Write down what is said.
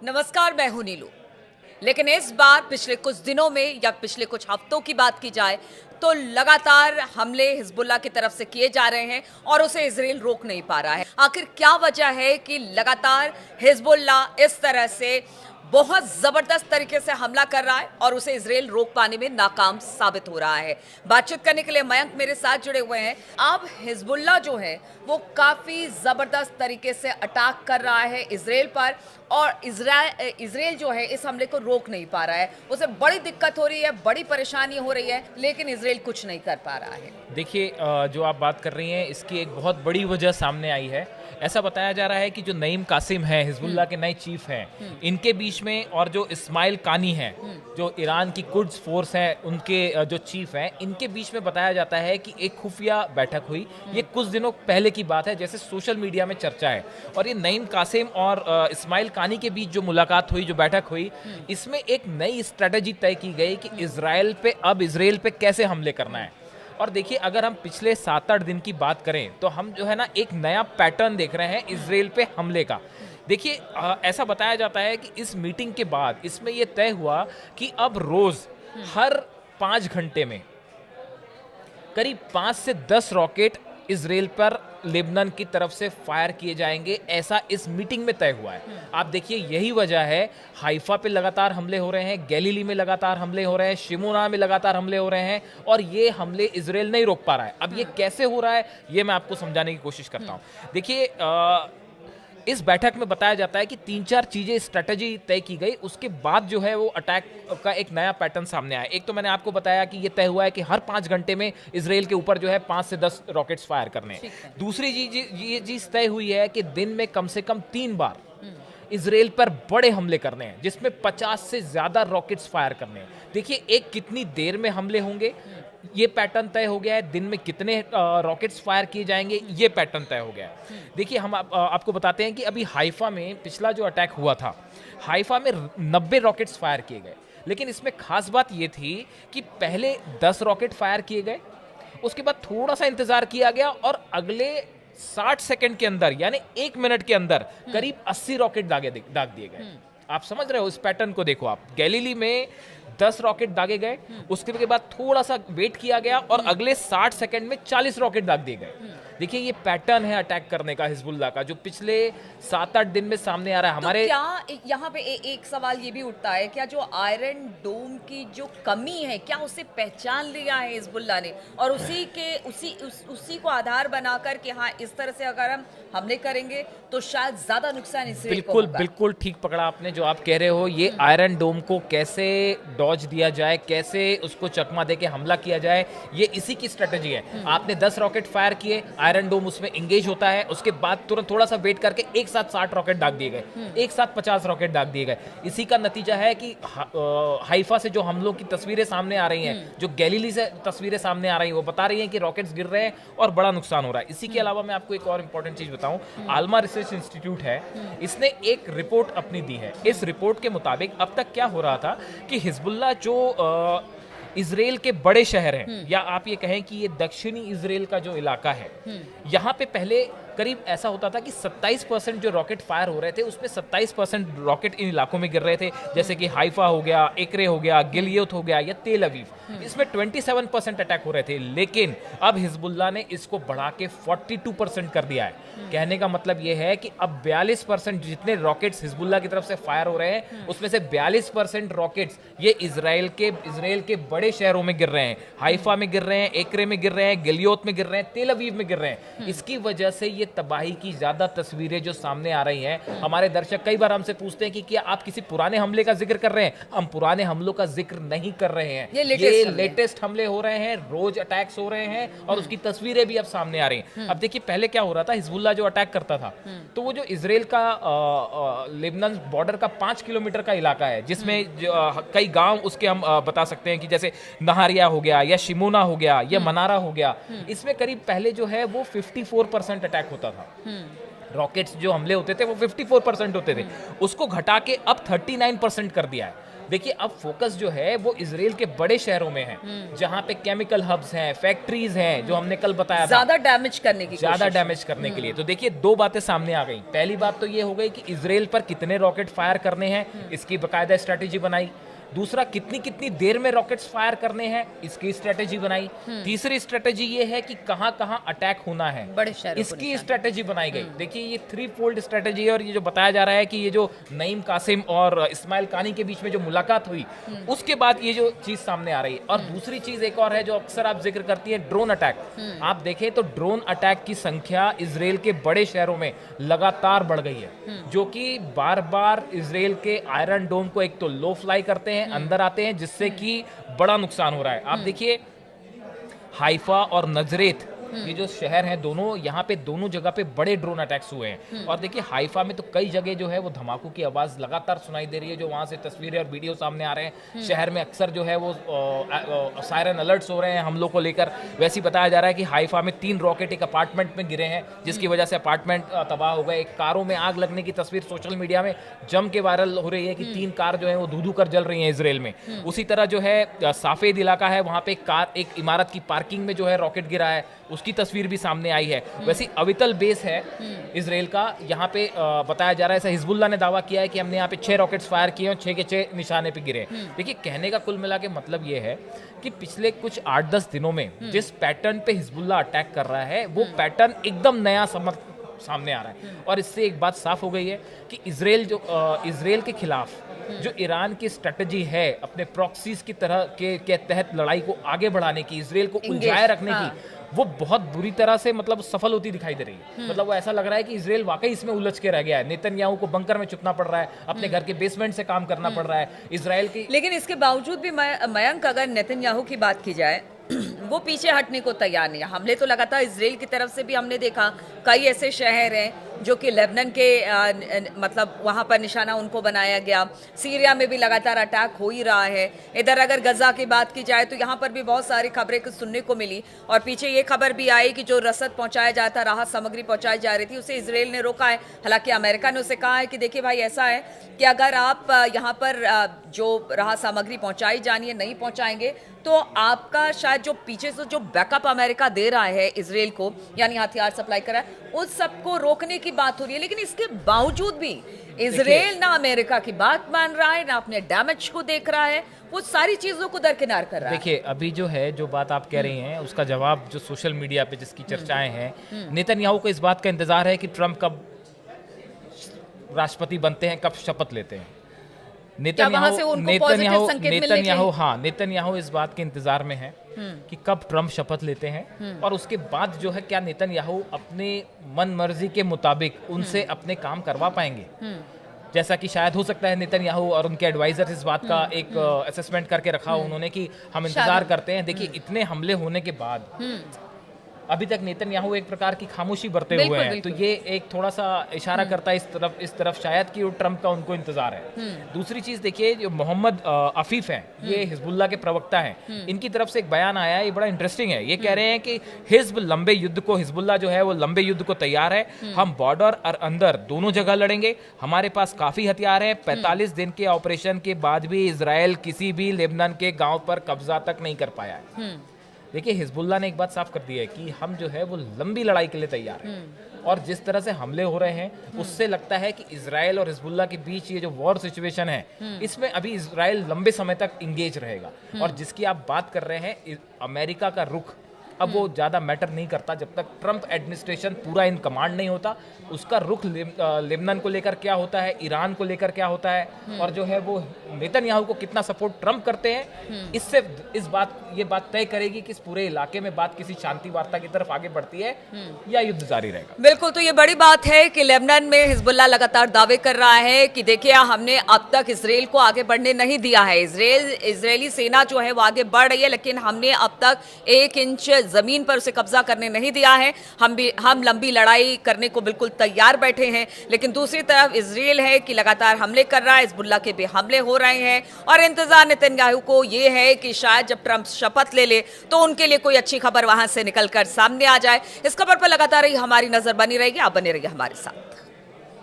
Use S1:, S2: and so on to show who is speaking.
S1: नमस्कार, मैं हूं नीलू। लेकिन इस बार पिछले कुछ दिनों में या पिछले कुछ हफ्तों की बात की जाए तो लगातार हमले हिजबुल्लाह की तरफ से किए जा रहे हैं और उसे इजराइल रोक नहीं पा रहा है। आखिर क्या वजह है कि लगातार हिजबुल्लाह इस तरह से बहुत जबरदस्त तरीके से हमला कर रहा है और उसे इजराइल रोक पाने में नाकाम साबित हो रहा है? बातचीत करने के लिए मयंक मेरे साथ जुड़े हुए हैं। अब हिजबुल्लाह जो है वो काफी जबरदस्त तरीके से अटैक कर रहा है इजराइल पर और इजराइल जो है इस हमले को रोक नहीं पा रहा है। उसे बड़ी दिक्कत हो रही है, बड़ी परेशानी हो रही है, लेकिन इजराइल कुछ नहीं कर पा रहा है।
S2: देखिए, जो आप बात कर रही हैं इसकी एक बहुत बड़ी वजह सामने आई है। ऐसा बताया जा रहा है कि जो नईम कासिम है, हिजबुल्लाह के नए चीफ हैं, इनके बीच में और जो इस्माइल कानी हैं, जो ईरान की कुड्स फोर्स है उनके जो चीफ हैं, इनके बीच में बताया जाता है कि एक खुफिया बैठक हुई। ये कुछ दिनों पहले की बात है, जैसे सोशल मीडिया में चर्चा है। और ये नईम कासिम और इस्माइल कानी के बीच जो मुलाकात हुई, जो बैठक हुई, इसमें एक नई स्ट्रेटजी तय की गई कि इजराइल पे कैसे हमले करना है। और देखिए, अगर हम पिछले 7-8 दिन की बात करें तो हम जो है ना एक नया पैटर्न देख रहे हैं इजराइल पे हमले का। देखिए, ऐसा बताया जाता है कि इस मीटिंग के बाद इसमें यह तय हुआ कि अब रोज हर 5 घंटे में करीब 5 से 10 रॉकेट इजराइल पर लेबनान की तरफ से फायर किए जाएंगे, ऐसा इस मीटिंग में तय हुआ है। आप देखिए, यही वजह है हाइफा पे लगातार हमले हो रहे हैं, गैलीली में लगातार हमले हो रहे हैं, शिमोना में लगातार हमले हो रहे हैं और ये हमले इजराइल नहीं रोक पा रहा है। अब ये कैसे हो रहा है ये मैं आपको समझाने की कोशिश करता हूँ। देखिए, इस बैठक में बताया जाता है कि 3-4 चीजें स्ट्रेटजी तय की गई, उसके बाद जो है वो अटैक का एक नया पैटर्न सामने आया। एक तो मैंने आपको बताया कि ये तय हुआ है कि हर 5 घंटे में इजराइल के ऊपर जो है 5 से 10 रॉकेट्स फायर करने। दूसरी ये चीज तय हुई है कि दिन में कम से कम 3 बार इजराइल पर बड़े हमले करने हैं, जिसमें 50 से ज्यादा रॉकेट्स फायर करने हैं। देखिए, एक कितनी देर में हमले होंगे ये पैटर्न तय हो गया है, दिन में कितने रॉकेट्स फायर किए जाएंगे ये पैटर्न तय हो गया है। देखिए, हम आपको बताते हैं कि अभी हाइफा में पिछला जो अटैक हुआ था, हाइफा में 90 रॉकेट्स फायर किए गए। लेकिन इसमें खास बात ये थी कि पहले 10 रॉकेट फायर किए गए, उसके बाद थोड़ा सा इंतजार किया गया और अगले 60 सेकंड के अंदर यानी 1 मिनट के अंदर करीब 80 रॉकेट दाग दिए गए। आप समझ रहे हो इस पैटर्न को? देखो आप, गैलीली में 10 रॉकेट दागे गए, उसके बाद थोड़ा सा वेट किया गया और अगले 60 सेकंड में 40 रॉकेट दाग दिए गए। देखिए, ये पैटर्न है अटैक करने का हिजबुल्लाह का, जो पिछले 7-8 दिन में सामने आ रहा है हमारे।
S1: तो क्या यहाँ पे एक सवाल ये भी उठता है, क्या जो आयरन डोम की जो कमी है, क्या उसे पहचान लिया है हिजबुल्लाह ने और उसी को आधार बनाकर कि हाँ, इस तरह से अगर हम हमले करेंगे तो शायद ज्यादा नुकसान इजराइल को होगा?
S2: बिल्कुल ठीक पकड़ा आपने जो आप कह रहे हो। ये आयरन डोम को कैसे डॉज दिया जाए, कैसे उसको चकमा देके हमला किया जाए, ये इसी की स्ट्रेटजी है। आपने 10 रॉकेट फायर किए, आयरन डोम उसमें इंगेज होता है, उसके बाद तुरंत थोड़ा सा वेट करके एक साथ 60 रॉकेट दाग दिए गए, एक साथ 50 रॉकेट दाग दिए गए। इसी का नतीजा है कि हाइफा से जो हमलों की तस्वीरें सामने आ रही हैं, जो गैलीली से तस्वीरें सामने आ रही हैं, वो बता रही हैं कि रॉकेट्स गिर रहे हैं और बड़ा नुकसान हो रहा है। इसी के अलावा मैं आपको एक और इंपॉर्टेंट चीज बताऊं, आलमा रिसर्च इंस्टीट्यूट है, इसने एक रिपोर्ट अपनी दी है। इस रिपोर्ट के मुताबिक अब तक क्या हो रहा था कि हिजबुल्लाह जो इजराइल के बड़े शहर हैं, या आप ये कहें कि ये दक्षिणी इजराइल का जो इलाका है, यहाँ पे पहले करीब ऐसा होता था कि 27% जो रॉकेट फायर हो रहे थे उसमें 27% रॉकेट इन इलाकों में गिर रहे थे, जैसे कि हाइफा हो गया, एक्रे हो गया, गिलियोत हो गया या तेल अवीव। इसमें 27% अटैक हो रहे थे। लेकिन अब हिजबुल्लाह ने इसको बढ़ा के 42% कर दिया है। कहने का मतलब यह है कि अब 42% जितने रॉकेट्स हिजबुल्लाह की तरफ से फायर हो रहे हैं, उसमें से 42% रॉकेट्स ये इजराइल के बड़े शहरों में गिर रहे हैं। हाइफा में गिर रहे हैं, एक्रे में गिर रहे हैं, गिलियोत में गिर रहे हैं, तेल अवीव में गिर रहे हैं। इसकी वजह से ये तबाही की ज्यादा तस्वीरें जो सामने आ रही हैं, हमारे दर्शक कई बार हमसे पूछते हैं कि क्या आप किसी पुराने हमले का जिक्र कर रहे हैं? हम पुराने हमलों का जिक्र नहीं कर रहे हैं, ये लेटेस्ट हमले हो रहे हैं, रोज अटैक्स हो रहे हैं और उसकी तस्वीरें भी अब सामने आ रही हैं। अब देखिए, पहले क्या हो रहा था, हिजबुल्लाह जो अटैक करता था तो वो जो इजराइल का लेबनान बॉर्डर का 5 किलोमीटर का इलाका है, जिसमें कई गांव उसके हम बता सकते हैं कि जैसे नहारिया हो गया या शिमोना हो गया या मनारा हो गया, इसमें करीब पहले जो है वो 54% अटैक होता था। रॉकेट्स जो हमले होते थे वो 54% होते थे, उसको घटा के अब 39% कर दिया है। देखिए अब फोकस जो है वो इजराइल के बड़े शहरों में है, जहाँ पे केमिकल हब्स हैं, फैक्ट्रीज हैं, जो हमने कल बताया था,
S1: ज्यादा डैमेज करने के
S2: लिए। तो देखिए दो बातें सामने आ गई। पहली बात तो ये हो गई कि इजराइल पर कितने रॉकेट फायर करने हैं, इसकी बाकायदा स्ट्रेटेजी बनाई। दूसरा, कितनी कितनी देर में रॉकेट्स फायर करने हैं, इसकी स्ट्रेटेजी बनाई। तीसरी स्ट्रेटेजी ये है कि कहां कहां अटैक होना है,
S1: बड़े शहरों,
S2: इसकी स्ट्रेटेजी बनाई गई। देखिए ये 3 फोल्ड स्ट्रेटेजी है। और ये जो बताया जा रहा है कि ये जो नईम कासिम और इस्माइल कानी के बीच में जो मुलाकात हुई, उसके बाद ये जो चीज सामने आ रही है। और दूसरी चीज एक और है जो अक्सर आप जिक्र करती है, ड्रोन अटैक। आप देखें तो ड्रोन अटैक की संख्या इजराइल के बड़े शहरों में लगातार बढ़ गई है, जो कि बार बार इजराइल के आयरन डोम को एक तो लो फ्लाई करते हैं, अंदर आते हैं, जिससे कि बड़ा नुकसान हो रहा है। आप देखिए हाइफा और नजरेत, ये जो शहर हैं दोनों, यहाँ पे दोनों जगह पे बड़े ड्रोन अटैक्स हुए हैं। और देखिए हाइफा में तो कई जगह जो है वो धमाकों की आवाज लगातार सुनाई दे रही है, जो वहाँ से तस्वीरें और वीडियो सामने आ रहे हैं। शहर में अक्सर जो है वो सायरन अलर्ट्स हो रहे हैं हमलों को लेकर। वैसे ही बताया जा रहा है कि हाइफा में 3 रॉकेट एक अपार्टमेंट में गिरे हैं, जिसकी वजह से अपार्टमेंट तबाह हो गए। एक कारों में आग लगने की तस्वीर सोशल मीडिया में जम के वायरल हो रही है कि 3 कार जो है वो धू कर जल रही है इजराइल में। उसी तरह जो है साफेद इलाका है, वहाँ पे एक इमारत की पार्किंग में जो है रॉकेट गिरा है, उसकी तस्वीर भी सामने आई है। वैसे अवितल बेस है इजराइल का, यहाँ पे बताया जा रहा है, ऐसा हिजबुल्लाह ने दावा किया है कि हमने यहाँ पे 6 रॉकेट्स फायर किए और 6 के 6 निशाने पे गिरे। देखिए कहने का कुल मिला के मतलब ये है कि पिछले कुछ 8-10 दिनों में जिस पैटर्न पे हिजबुल्लाह अटैक कर रहा है, वो पैटर्न एकदम नया सामने आ रहा है। और इससे एक बात साफ हो गई है कि इजराइल के खिलाफ जो ईरान की स्ट्रेटजी है अपने प्रॉक्सीज की तरह के तहत लड़ाई को आगे बढ़ाने की, इजराइल को उलझाए रखने की, वो बहुत बुरी तरह से मतलब सफल होती दिखाई दे रही है। मतलब वो ऐसा लग रहा है कि इजराइल वाकई इसमें उलझ के रह गया है। नेतन्याहू को बंकर में छुपना पड़ रहा है, अपने घर के बेसमेंट से काम करना पड़ रहा है इजराइल की।
S1: लेकिन इसके बावजूद भी मयंक, अगर नेतन्याहू की बात की जाए, वो पीछे हटने को तैयार नहीं है। हमले तो लगातार इजराइल की तरफ से भी हमने देखा, कई ऐसे शहर हैं जो कि लेबनान के मतलब वहाँ पर निशाना उनको बनाया गया। सीरिया में भी लगातार अटैक हो ही रहा है। इधर अगर गजा की बात की जाए तो यहाँ पर भी बहुत सारी खबरें सुनने को मिली, और पीछे ये खबर भी आई कि जो रसद पहुँचाया जाता, राहत सामग्री पहुँचाई जा रही थी, उसे इजराइल ने रोका है। हालांकि अमेरिका ने उसे कहा है कि देखिए भाई, ऐसा है कि अगर आप यहाँ पर जो राहत सामग्री पहुँचाई जानी है नहीं पहुँचाएंगे तो आपका शायद जो पीछे से जो बैकअप अमेरिका दे रहा है इजराइल को, यानी हथियार सप्लाई कर रहा है, उस सबको रोकने की बात हो रही है। लेकिन इसके बावजूद भी इजराइल ना अमेरिका की बात मान रहा है, ना अपने डैमेज को देख रहा है, वो सारी चीजों को दरकिनार कर रहा है।
S2: देखिए अभी जो है, जो बात आप कह रही हैं, उसका जवाब जो सोशल मीडिया पे जिसकी चर्चाएं हैं, नेतन्याहू को इस बात का इंतजार है कि ट्रंप कब राष्ट्रपति बनते हैं, कब शपथ लेते हैं। नेतन्याहू इस बात के इंतजार में है कि कब ट्रंप शपथ लेते हैं, और उसके बाद जो है क्या नेतन्याहू अपने मन मर्जी के मुताबिक उनसे अपने काम करवा पाएंगे। जैसा कि शायद हो सकता है नेतन्याहू और उनके एडवाइजर इस बात का एक असेसमेंट करके रखा उन्होंने कि हम इंतजार करते हैं। देखिए इतने हमले होने के बाद अभी तक नेतन्याहू एक प्रकार की खामोशी बरते हुए हैं, तो ये एक थोड़ा सा इशारा करता है इस तरफ शायद कि वो ट्रंप का उनको इंतजार है। दूसरी चीज देखिए, जो मोहम्मद अफीफ हैं, ये हिजबुल्लाह के प्रवक्ता हैं, इनकी तरफ से एक बयान आया है, ये बड़ा इंटरेस्टिंग है। ये कह रहे हैं कि हिजबुल्लाह जो है वो लंबे युद्ध को तैयार है, हम बॉर्डर और अंदर दोनों जगह लड़ेंगे, हमारे पास काफी हथियार है। 45 दिन के ऑपरेशन के बाद भी इजराइल किसी भी लेबनान के गांव पर कब्जा तक नहीं कर पाया है। देखिए हिजबुल्लाह ने एक बात साफ कर दी है कि हम जो है वो लंबी लड़ाई के लिए तैयार हैं, और जिस तरह से हमले हो रहे हैं उससे लगता है कि इजराइल और हिजबुल्लाह के बीच ये जो वॉर सिचुएशन है, इसमें अभी इजराइल लंबे समय तक इंगेज रहेगा। और जिसकी आप बात कर रहे हैं, अमेरिका का रुख अब वो ज़्यादा मैटर नहीं करता जब तक ट्रंप एडमिनिस्ट्रेशन पूरा इन कमांड नहीं होता। उसका रुख लेबनान को लेकर क्या होता है, ईरान को लेकर क्या होता है, और जो है वो नेतन्याहू को कितना सपोर्ट ट्रंप करते हैं, इससे ये बात तय करेगी कि इस पूरे इलाके में बात किसी शांति वार्ता की तरफ आगे बढ़ती है या युद्ध जारी रहेगा।
S1: बिल्कुल, तो ये बड़ी बात है कि लेबनान में हिजबुल्लाह लगातार दावे कर रहा है कि देखिए हमने अब तक इजराइल को आगे बढ़ने नहीं दिया है। इजरायली सेना जो है वो आगे बढ़ रही है, लेकिन हमने अब तक 1 इंच जमीन पर उसे कब्जा करने नहीं दिया है। हम लंबी लड़ाई करने को बिल्कुल तैयार बैठे हैं। लेकिन दूसरी तरफ इजराइल है कि लगातार हमले कर रहा है, हिजबुल्लाह के भी हमले हो रहे हैं, और इंतजार नेतन्याहू को ये है कि शायद जब ट्रंप शपथ ले तो उनके लिए कोई अच्छी खबर वहां से निकलकर सामने आ जाए। इस खबर पर लगातार ही हमारी नजर बनी रहेगी। आप बने रहिए हमारे साथ।